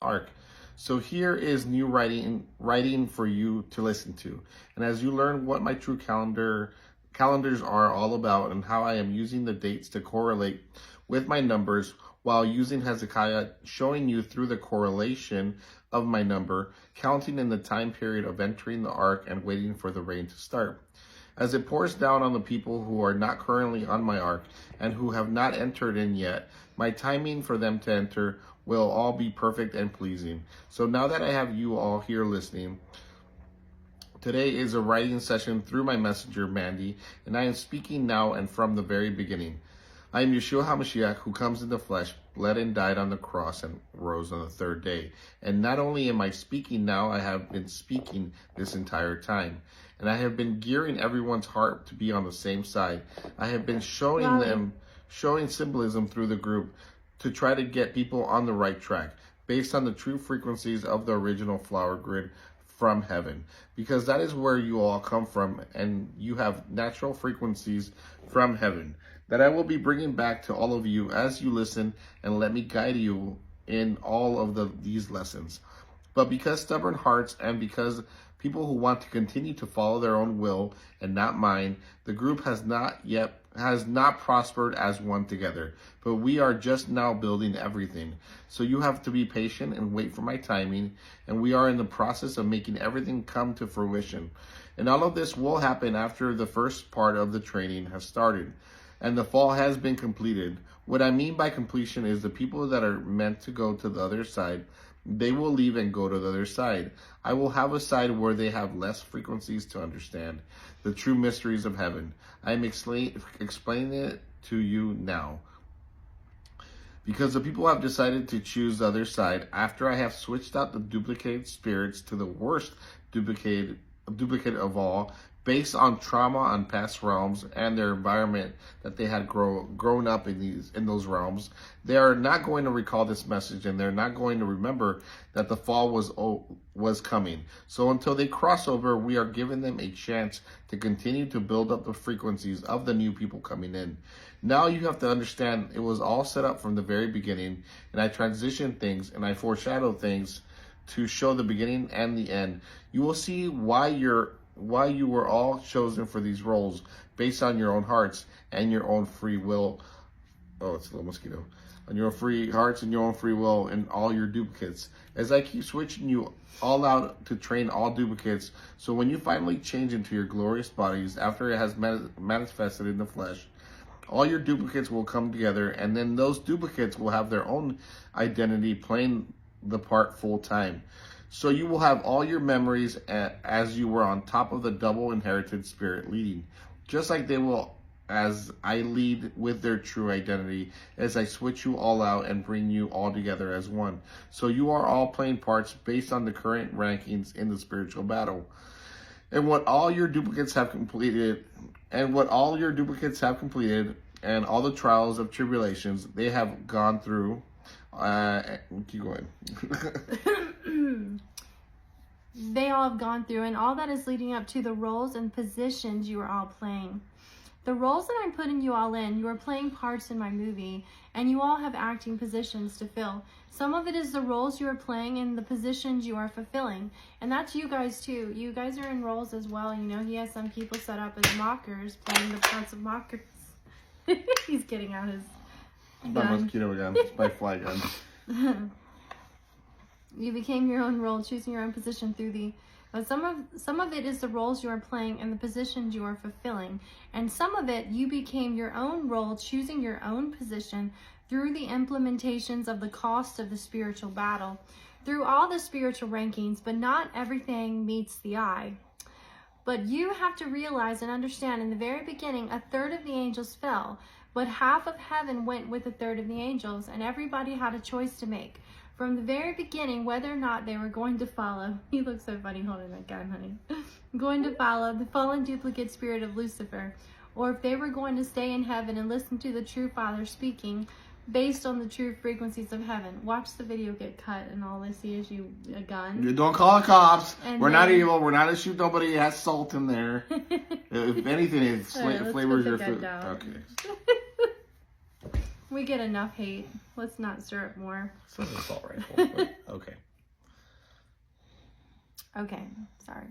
ark. So here is new writing for you to listen to. And as you learn what my true calendars are all about and how I am using the dates to correlate with my numbers while using Hezekiah, showing you through the correlation of my number, counting in the time period of entering the ark and waiting for the rain to start. As it pours down on the people who are not currently on my ark and who have not entered in yet, my timing for them to enter will all be perfect and pleasing. So now that I have you all here listening, today is a writing session through my messenger, Mandy, and I am speaking now and from the very beginning. I am Yeshua HaMashiach, who comes in the flesh, bled and died on the cross, and rose on the third day. And not only am I speaking now, I have been speaking this entire time. And I have been gearing everyone's heart to be on the same side. I have been showing symbolism through the group to try to get people on the right track, based on the true frequencies of the original flower grid from heaven, because that is where you all come from, and you have natural frequencies from heaven that I will be bringing back to all of you as you listen and let me guide you in all of these lessons. But because stubborn hearts and because people who want to continue to follow their own will and not mine, the group has not prospered as one together, but we are just now building everything. So you have to be patient and wait for my timing, and we are in the process of making everything come to fruition. And all of this will happen after the first part of the training has started and the fall has been completed. What I mean by completion is the people that are meant to go to the other side, they will leave and go to the other side. I will have a side where they have less frequencies to understand the true mysteries of heaven. I am explaining it to you now, because the people have decided to choose the other side after I have switched out the duplicated spirits to the worst duplicate of all, based on trauma on past realms and their environment that they had grown up in those realms. They are not going to recall this message, and they're not going to remember that the fall was coming. So until they cross over, we are giving them a chance to continue to build up the frequencies of the new people coming in. Now you have to understand it was all set up from the very beginning, and I transition things and I foreshadow things to show the beginning and the end. You will see why you were all chosen for these roles based on your own hearts and your own free will. Oh, it's a little mosquito. On your free hearts and your own free will and all your duplicates. As I keep switching you all out to train all duplicates, so when you finally change into your glorious bodies after it has manifested in the flesh, all your duplicates will come together, and then those duplicates will have their own identity playing the part full time. So you will have all your memories as you were on top of the double inherited spirit leading, just like they will as I lead with their true identity, as I switch you all out and bring you all together as one. So you are all playing parts based on the current rankings in the spiritual battle. And what all your duplicates have completed, and all the trials of tribulations they have gone through, keep going. They all have gone through, and all that is leading up to the roles and positions you are all playing. The roles that I'm putting you all in, you are playing parts in my movie, and you all have acting positions to fill. Some of it is the roles you are playing and the positions you are fulfilling. And that's you guys too. You guys are in roles as well. You know, he has some people set up as mockers, playing the parts of mockers. He's getting out his gun. My mosquito gun. It's my fly gun. You became your own role, choosing your own position through the... some of it is the roles you are playing and the positions you are fulfilling. And some of it, you became your own role, choosing your own position through the implementations of the cost of the spiritual battle, through all the spiritual rankings, but not everything meets the eye. But you have to realize and understand, in the very beginning, a third of the angels fell, but half of heaven went with a third of the angels, and everybody had a choice to make from the very beginning whether or not they were going to follow. He looks so funny holding that gun, honey. Going to follow the fallen duplicate spirit of Lucifer, or if they were going to stay in heaven and listen to the true Father speaking based on the true frequencies of heaven. Watch the video get cut, and all I see is a gun. You don't call the cops. And we're not evil. We're not to shoot nobody. It has salt in there. If anything, it Right, flavors your put the gun food. down. Okay. We get enough hate. Let's not stir up more. It's an assault rifle. But, okay. Okay, sorry.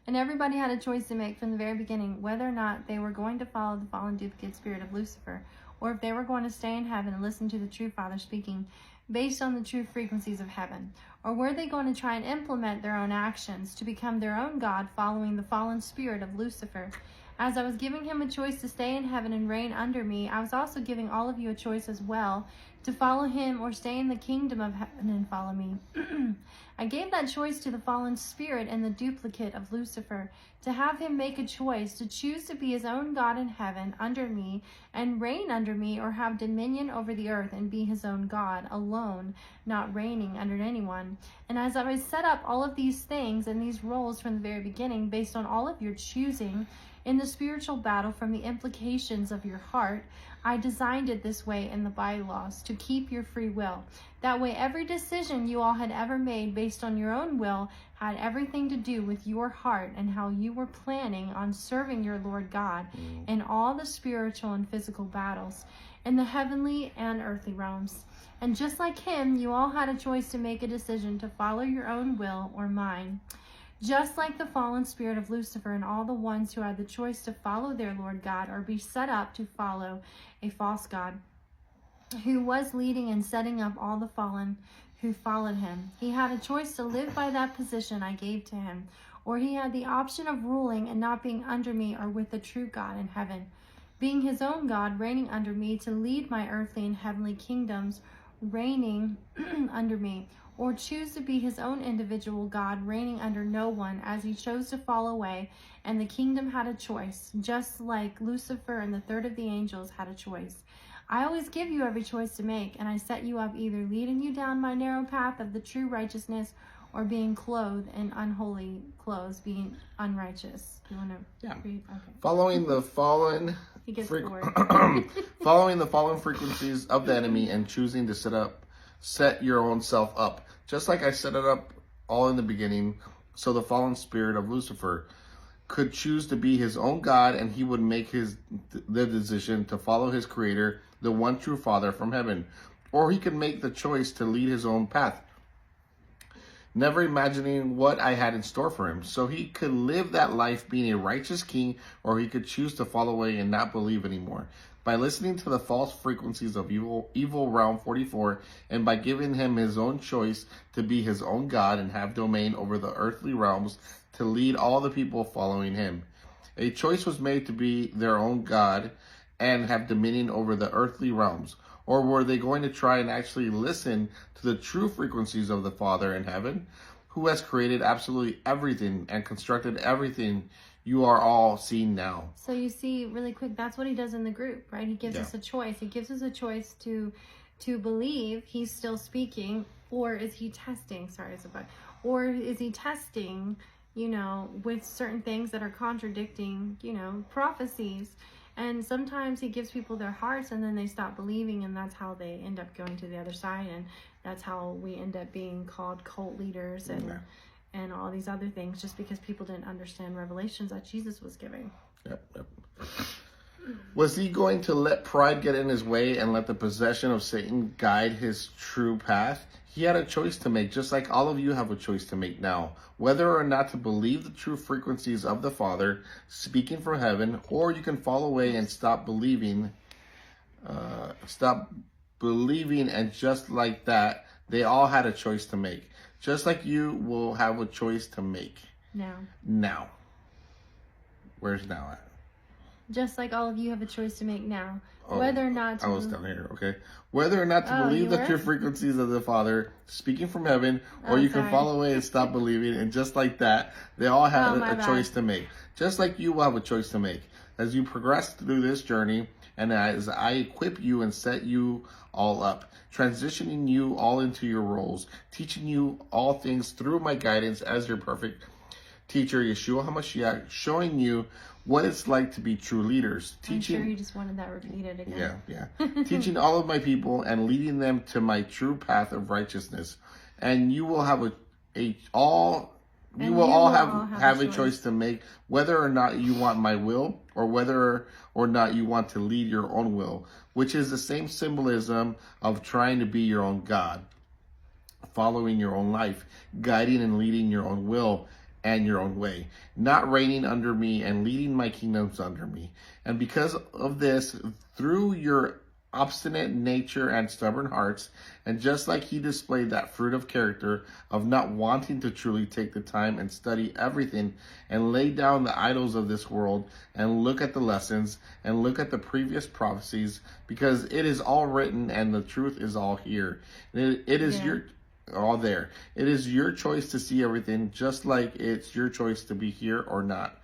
And everybody had a choice to make from the very beginning whether or not they were going to follow the fallen duplicate spirit of Lucifer, or if they were going to stay in heaven and listen to the true Father speaking based on the true frequencies of heaven. Or were they going to try and implement their own actions to become their own God following the fallen spirit of Lucifer? As I was giving him a choice to stay in heaven and reign under me, I was also giving all of you a choice as well to follow him or stay in the kingdom of heaven and follow me. I gave that choice to the fallen spirit and the duplicate of Lucifer, to have him make a choice to choose to be his own God in heaven under me and reign under me, or have dominion over the earth and be his own God alone, not reigning under anyone. And as I set up all of these things and these roles from the very beginning based on all of your choosing in the spiritual battle from the implications of your heart, I designed it this way in the bylaws to keep your free will. That way, every decision you all had ever made based on your own will had everything to do with your heart and how you were planning on serving your Lord God in all the spiritual and physical battles in the heavenly and earthly realms. And just like him, you all had a choice to make a decision to follow your own will or mine. Just like the fallen spirit of Lucifer and all the ones who had the choice to follow their Lord God or be set up to follow a false god, who was leading and setting up all the fallen who followed him. He had a choice to live by that position I gave to him, or he had the option of ruling and not being under me or with the true God in heaven, being his own God, reigning under me to lead my earthly and heavenly kingdoms, reigning under me, or choose to be his own individual God, reigning under no one, as he chose to fall away, and the kingdom had a choice, just like Lucifer and the third of the angels had a choice. I always give you every choice to make, and I set you up either leading you down my narrow path of the true righteousness, or being clothed in unholy clothes, being unrighteous. You want to read? Okay. Following the fallen He gets bored. following the fallen frequencies of the enemy and choosing to set your own self up, just like I set it up all in the beginning, so the fallen spirit of Lucifer could choose to be his own God, and he would make the decision to follow his creator, the one true Father from heaven, or he could make the choice to lead his own path, never imagining what I had in store for him. So he could live that life being a righteous king, or he could choose to fall away and not believe anymore. By listening to the false frequencies of evil realm 44, and by giving him his own choice to be his own God and have domain over the earthly realms, to lead all the people following him. A choice was made to be their own God and have dominion over the earthly realms. Or were they going to try and actually listen to the true frequencies of the Father in heaven, who has created absolutely everything and constructed everything you are all seeing now? So you see, really quick, that's what he does in the group, right? He gives us a choice. He gives us a choice to believe he's still speaking, or is he testing? Sorry, it's a bug. Or is he testing, with certain things that are contradicting, prophecies? And sometimes he gives people their hearts and then they stop believing, and that's how they end up going to the other side, and that's how we end up being called cult leaders and all these other things, just because people didn't understand revelations that Jesus was giving. Yep. Was he going to let pride get in his way and let the possession of Satan guide his true path? He had a choice to make, just like all of you have a choice to make now, whether or not to believe the true frequencies of the Father speaking from heaven, or you can fall away and stop believing, and just like that, they all had a choice to make. Just like you will have a choice to make. Now. Where's now at? Just like all of you have a choice to make now. Whether or not to... I was down here, okay. Whether or not to believe the true frequencies of the Father speaking from heaven, or you can fall away and stop believing, and just like that, they all have a choice to make. Just like you will have a choice to make. As you progress through this journey, and as I equip you and set you all up, transitioning you all into your roles, teaching you all things through my guidance as your perfect teacher, Yeshua HaMashiach, showing you what it's like to be true leaders. I'm sure you just wanted that repeated again. Yeah. Teaching all of my people and leading them to my true path of righteousness. And you will have You will all have a choice to make whether or not you want my will or whether or not you want to lead your own will, which is the same symbolism of trying to be your own God, following your own life, guiding and leading your own will and your own way, not reigning under me and leading my kingdoms under me. And because of this, through your obstinate nature and stubborn hearts, and just like he displayed that fruit of character of not wanting to truly take the time and study everything and lay down the idols of this world and look at the lessons and look at the previous prophecies, because it is all written and the truth is all here. It is all there. It is your choice to see everything, just like it's your choice to be here or not.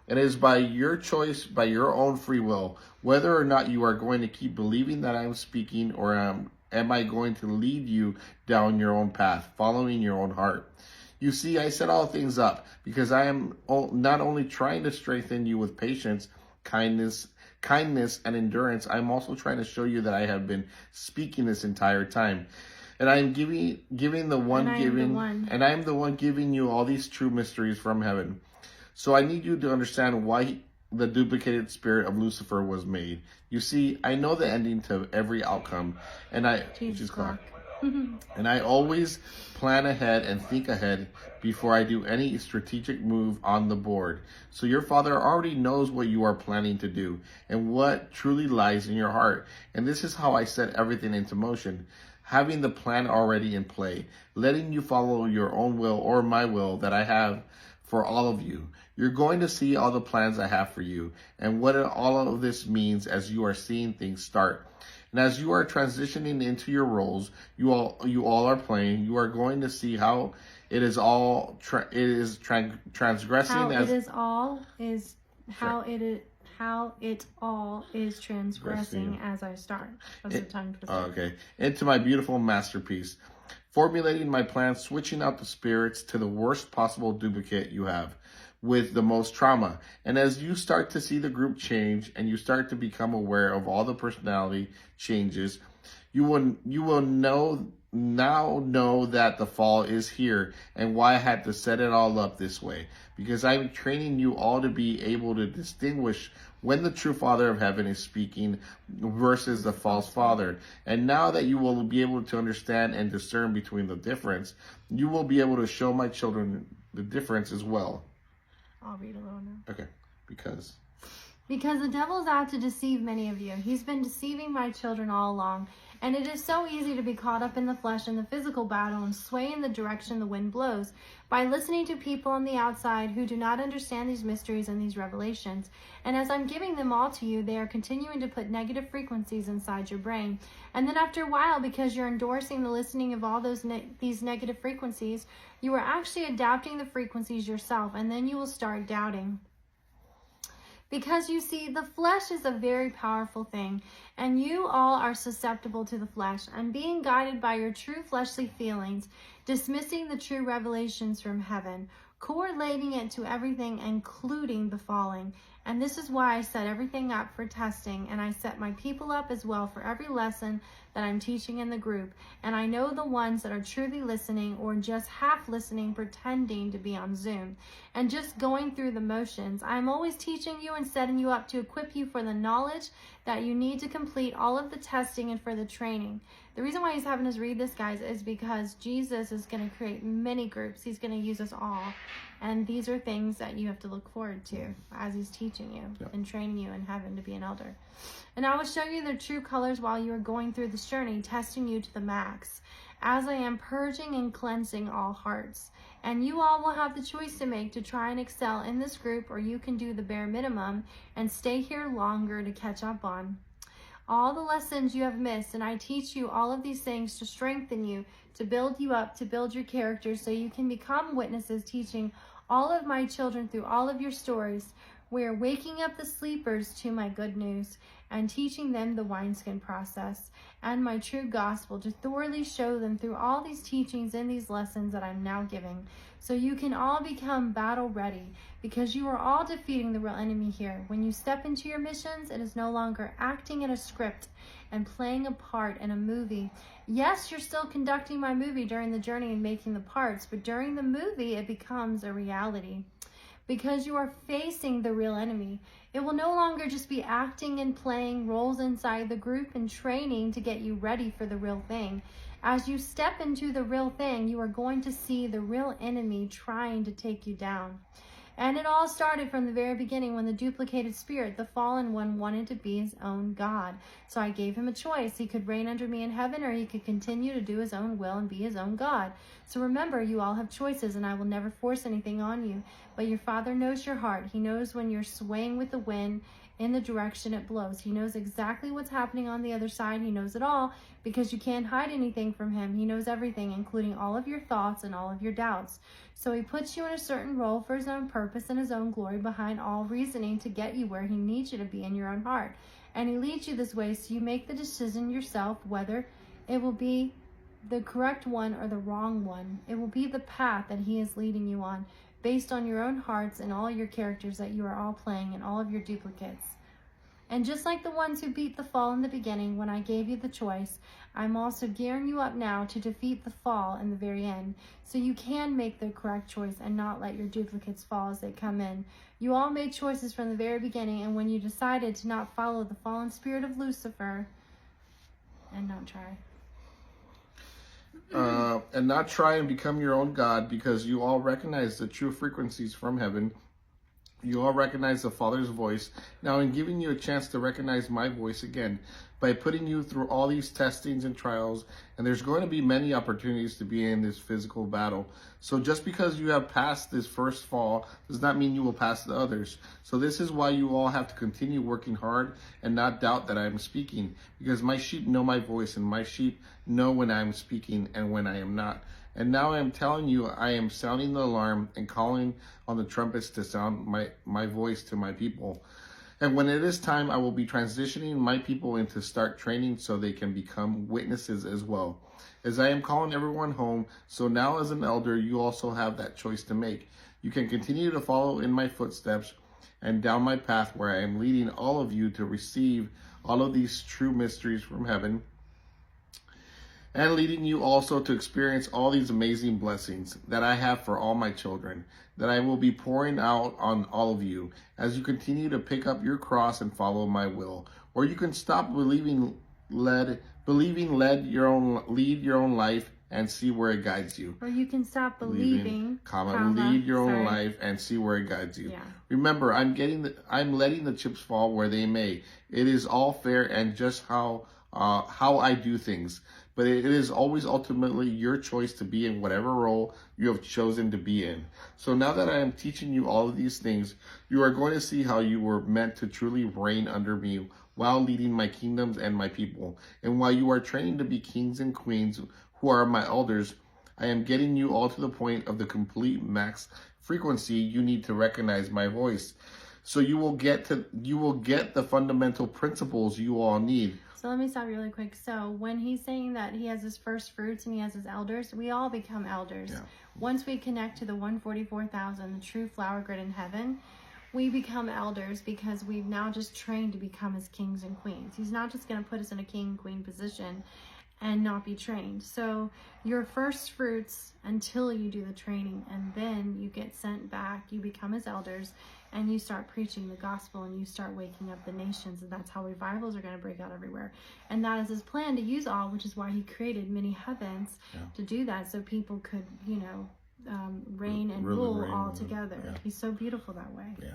It is by your choice, by your own free will, whether or not you are going to keep believing that I am speaking, or am I going to lead you down your own path, following your own heart. You see, I set all things up because I am not only trying to strengthen you with patience, kindness, and endurance, I'm also trying to show you that I have been speaking this entire time. And I am giving the one and I am the one giving you all these true mysteries from heaven. So I need you to understand why the duplicated spirit of Lucifer was made. You see, I know the ending to every outcome, and and I always plan ahead and think ahead before I do any strategic move on the board. So your Father already knows what you are planning to do and what truly lies in your heart. And this is how I set everything into motion, having the plan already in play, letting you follow your own will or my will that I have for all of you. You're going to see all the plans I have for you and what all of this means as you are seeing things start. And as you are transitioning into your roles, you all are playing, you are going to see how it is all transgressing. How it all is transgressing as I start. Okay. Into my beautiful masterpiece. Formulating my plan, switching out the spirits to the worst possible duplicate you have with the most trauma. And as you start to see the group change and you start to become aware of all the personality changes, you will now know that the fall is here and why I had to set it all up this way. Because I'm training you all to be able to distinguish when the true Father of Heaven is speaking versus the false father. And now that you will be able to understand and discern between the difference, you will be able to show my children the difference as well. I'll read a little now. Okay. Because the devil is out to deceive many of you. He's been deceiving my children all along. And it is so easy to be caught up in the flesh and the physical battle and sway in the direction the wind blows by listening to people on the outside who do not understand these mysteries and these revelations. And as I'm giving them all to you, they are continuing to put negative frequencies inside your brain. And then after a while, because you're endorsing the listening of all these negative frequencies, you are actually adapting the frequencies yourself, and then you will start doubting. Because you see, the flesh is a very powerful thing, and you all are susceptible to the flesh, and being guided by your true fleshly feelings, dismissing the true revelations from heaven, correlating it to everything, including the falling. And this is why I set everything up for testing, and I set my people up as well for every lesson that I'm teaching in the group. And I know the ones that are truly listening or just half listening, pretending to be on Zoom and just going through the motions. I'm always teaching you and setting you up to equip you for the knowledge that you need to complete all of the testing and for the training. The reason why he's having us read this, guys, is because Jesus is going to create many groups. He's going to use us all. And these are things that you have to look forward to as he's teaching you and training you in heaven to be an elder. And I will show you the true colors while you are going through this journey, testing you to the max, as I am purging and cleansing all hearts. And you all will have the choice to make to try and excel in this group, or you can do the bare minimum and stay here longer to catch up on all the lessons you have missed. And I teach you all of these things to strengthen you, to build you up, to build your character so you can become witnesses, teaching all of my children through all of your stories. We are waking up the sleepers to my good news and teaching them the wineskin process and my true gospel to thoroughly show them through all these teachings and these lessons that I'm now giving. So you can all become battle ready because you are all defeating the real enemy here. When you step into your missions, it is no longer acting in a script and playing a part in a movie. Yes, you're still conducting my movie during the journey and making the parts, but during the movie, it becomes a reality. Because you are facing the real enemy. It will no longer just be acting and playing roles inside the group and training to get you ready for the real thing. As you step into the real thing, you are going to see the real enemy trying to take you down. And it all started from the very beginning when the duplicated spirit, the fallen one, wanted to be his own God. So I gave him a choice. He could reign under me in heaven, or he could continue to do his own will and be his own God. So remember, you all have choices, and I will never force anything on you. But your Father knows your heart. He knows when you're swaying with the wind in the direction it blows. He knows exactly what's happening on the other side. He knows it all because you can't hide anything from him. He knows everything, including all of your thoughts and all of your doubts. So he puts you in a certain role for his own purpose and his own glory behind all reasoning to get you where he needs you to be in your own heart. And he leads you this way so you make the decision yourself whether it will be the correct one or the wrong one. It will be the path that he is leading you on based on your own hearts and all your characters that you are all playing and all of your duplicates. And just like the ones who beat the fall in the beginning when I gave you the choice, I'm also gearing you up now to defeat the fall in the very end, so you can make the correct choice and not let your duplicates fall as they come in. You all made choices from the very beginning, and when you decided to not follow the fallen spirit of Lucifer, and not try. And not try and become your own God, because you all recognize the true frequencies from heaven. You all recognize the Father's voice. Now, in giving you a chance to recognize my voice again, by putting you through all these testings and trials, and there's going to be many opportunities to be in this physical battle. So just because you have passed this first fall does not mean you will pass the others. So this is why you all have to continue working hard and not doubt that I am speaking, because my sheep know my voice, and my sheep know when I am speaking and when I am not. And now I am telling you, I am sounding the alarm and calling on the trumpets to sound my voice to my people. And when it is time, I will be transitioning my people into start training so they can become witnesses as well. As I am calling everyone home, so now as an elder, you also have that choice to make. You can continue to follow in my footsteps and down my path where I am leading all of you to receive all of these true mysteries from heaven, and leading you also to experience all these amazing blessings that I have for all my children, that I will be pouring out on all of you as you continue to pick up your cross and follow my will. Or you can stop lead your own life and see where it guides you. Or you can stop believing, lead your own life and see where it guides you. Yeah. Remember, I'm letting the chips fall where they may. It is all fair and just how I do things. But it is always ultimately your choice to be in whatever role you have chosen to be in. So now that I am teaching you all of these things, you are going to see how you were meant to truly reign under me while leading my kingdoms and my people. And while you are training to be kings and queens who are my elders, I am getting you all to the point of the complete max frequency you need to recognize my voice. So you will get the fundamental principles you all need. So let me stop you really quick. So when he's saying that he has his first fruits and he has his elders, we all become elders. Yeah. Once we connect to the 144,000, the true flower grid in heaven, we become elders because we've now just trained to become his kings and queens. He's not just going to put us in a king and queen position and not be trained. So your first fruits until you do the training, and then you get sent back, you become his elders, and you start preaching the gospel, and you start waking up the nations, and that's how revivals are going to break out everywhere. And that is his plan to use all, which is why he created many heavens to do that, so people could, reign and rule all together. Yeah. He's so beautiful that way. Yeah.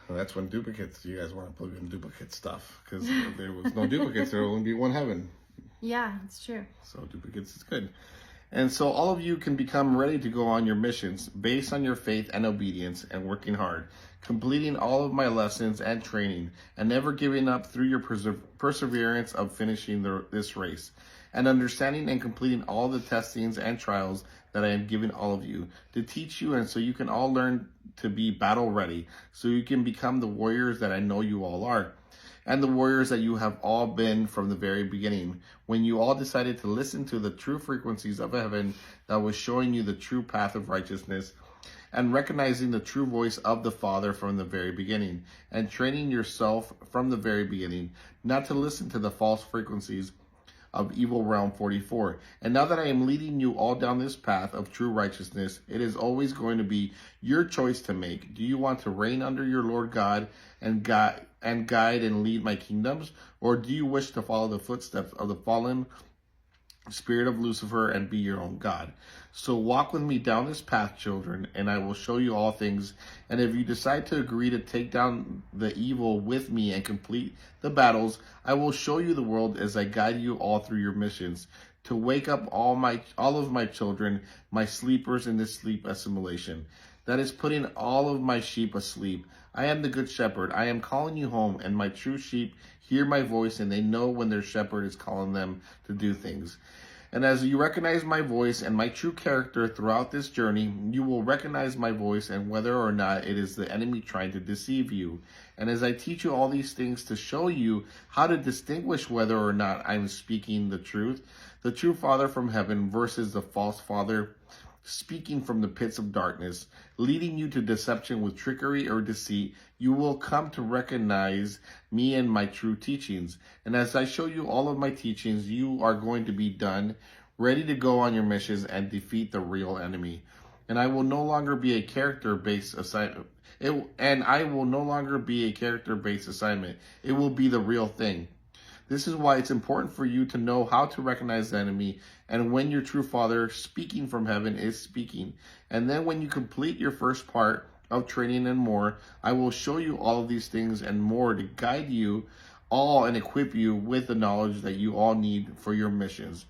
Well, that's when duplicates, you guys want to plug in duplicate stuff, because if there was no duplicates, there would only be one heaven. Yeah, it's true. So duplicates is good. And so all of you can become ready to go on your missions based on your faith and obedience and working hard, completing all of my lessons and training, and never giving up through your perseverance of finishing this race. and understanding and completing all the testings and trials that I am giving all of you to teach you, and so you can all learn to be battle ready, so you can become the warriors that I know you all are, and the warriors that you have all been from the very beginning, when you all decided to listen to the true frequencies of heaven that was showing you the true path of righteousness, and recognizing the true voice of the Father from the very beginning, and training yourself from the very beginning not to listen to the false frequencies of Evil Realm 44. And now that I am leading you all down this path of true righteousness, it is always going to be your choice to make. Do you want to reign under your Lord God and guide and lead my kingdoms? Or do you wish to follow the footsteps of the fallen spirit of Lucifer and be your own God? So walk with me down this path, children, and I will show you all things. And if you decide to agree to take down the evil with me and complete the battles, I will show you the world as I guide you all through your missions, to wake up all of my children, my sleepers in this sleep assimilation. That is putting all of my sheep asleep. I am the good shepherd. I am calling you home, and my true sheep hear my voice, and they know when their shepherd is calling them to do things. And as you recognize my voice and my true character throughout this journey, you will recognize my voice and whether or not it is the enemy trying to deceive you. And as I teach you all these things to show you how to distinguish whether or not I'm speaking the true Father from heaven versus the false father speaking from the pits of darkness, leading you to deception with trickery or deceit, you will come to recognize me and my true teachings. And as I show you all of my teachings, you are going to be done, ready to go on your missions and defeat the real enemy. And I will no longer be a character-based assignment. It will be the real thing. This is why it's important for you to know how to recognize the enemy and when your true Father speaking from heaven is speaking. And then when you complete your first part of training and more, I will show you all of these things and more to guide you all and equip you with the knowledge that you all need for your missions.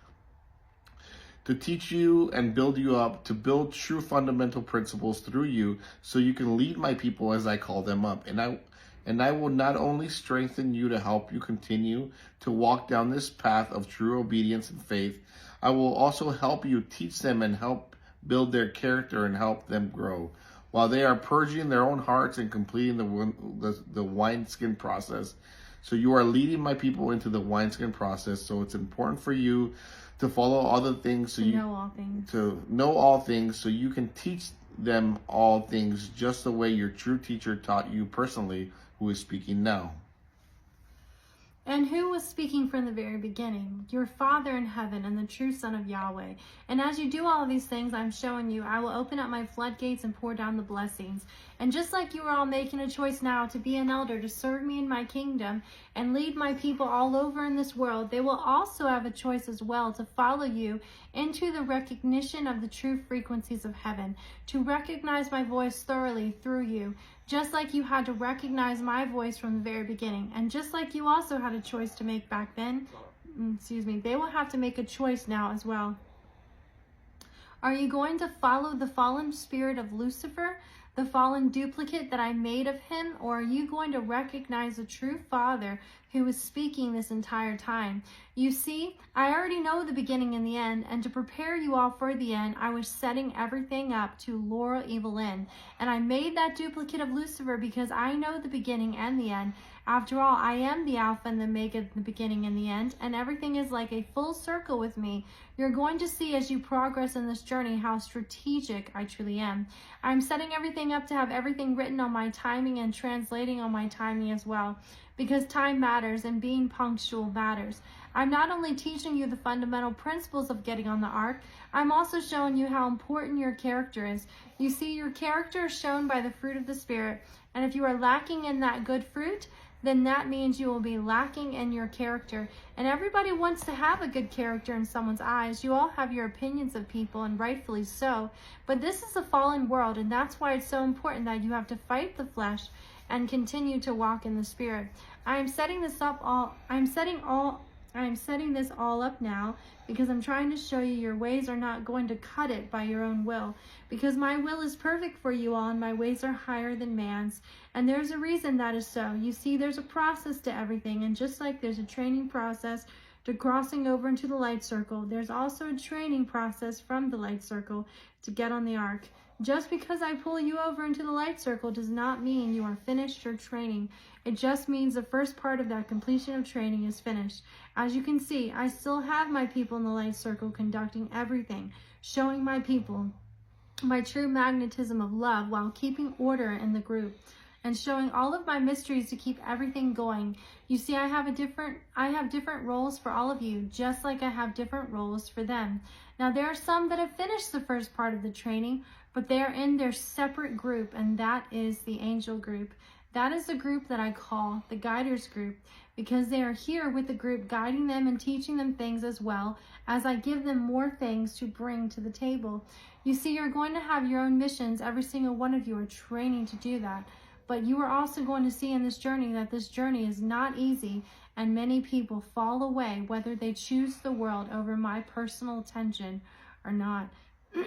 To teach you and build you up, to build true fundamental principles through you so you can lead my people as I call them up. And I will not only strengthen you to help you continue to walk down this path of true obedience and faith, I will also help you teach them and help build their character and help them grow, while they are purging their own hearts and completing the wineskin process. So you are leading my people into the wineskin process, so it's important for you to follow other things, to know all things, so you can teach them all things just the way your true teacher taught you personally, who is speaking now. And who was speaking from the very beginning? Your Father in heaven and the true Son of Yahweh. And as you do all of these things I'm showing you, I will open up my floodgates and pour down the blessings. And just like you are all making a choice now to be an elder, to serve me in my kingdom, and lead my people all over in this world, they will also have a choice as well to follow you into the recognition of the true frequencies of heaven, to recognize my voice thoroughly through you, just like you had to recognize my voice from the very beginning. And just like you also had a choice to make back then, they will have to make a choice now as well. Are you going to follow the fallen spirit of Lucifer, the fallen duplicate that I made of him, or are you going to recognize the true Father who was speaking this entire time? You see, I already know the beginning and the end, and to prepare you all for the end, I was setting everything up to lure evil in. And I made that duplicate of Lucifer because I know the beginning and the end. After all, I am the Alpha and the Omega, the beginning and the end, and everything is like a full circle with me. You're going to see as you progress in this journey how strategic I truly am. I'm setting everything up to have everything written on my timing and translating on my timing as well, because time matters and being punctual matters. I'm not only teaching you the fundamental principles of getting on the ark, I'm also showing you how important your character is. You see, your character is shown by the fruit of the Spirit, and if you are lacking in that good fruit, then that means you will be lacking in your character. And everybody wants to have a good character in someone's eyes. You all have your opinions of people, and rightfully so. But this is a fallen world, and that's why it's so important that you have to fight the flesh and continue to walk in the Spirit. I am setting this all up now because I'm trying to show you your ways are not going to cut it by your own will, because my will is perfect for you all and my ways are higher than man's. And there's a reason that is so. You see, there's a process to everything, and just like there's a training process to crossing over into the light circle. There's also a training process from the light circle to get on the ark. Just because I pull you over into the light circle does not mean you are finished your training. It just means the first part of that completion of training is finished. As you can see, I still have my people in the light circle conducting everything, showing my people my true magnetism of love while keeping order in the group and showing all of my mysteries to keep everything going. You see, I have different roles for all of you, just like I have different roles for them. Now, there are some that have finished the first part of the training, but they are in their separate group, and that is the angel group. That is the group that I call the guiders group, because they are here with the group, guiding them and teaching them things as well as I give them more things to bring to the table. You see, you're going to have your own missions. Every single one of you are training to do that. But you are also going to see in this journey that this journey is not easy, and many people fall away, whether they choose the world over my personal attention or not.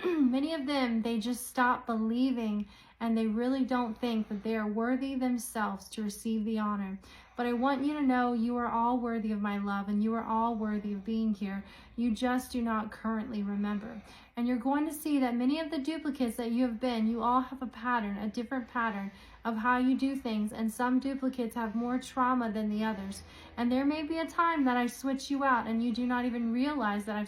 Many of them, they just stop believing, and they really don't think that they are worthy themselves to receive the honor. But I want you to know you are all worthy of my love, and you are all worthy of being here. You just do not currently remember. And you're going to see that many of the duplicates that you have been, you all have a pattern, a different pattern of how you do things, and some duplicates have more trauma than the others. And there may be a time that I switch you out and you do not even realize that I've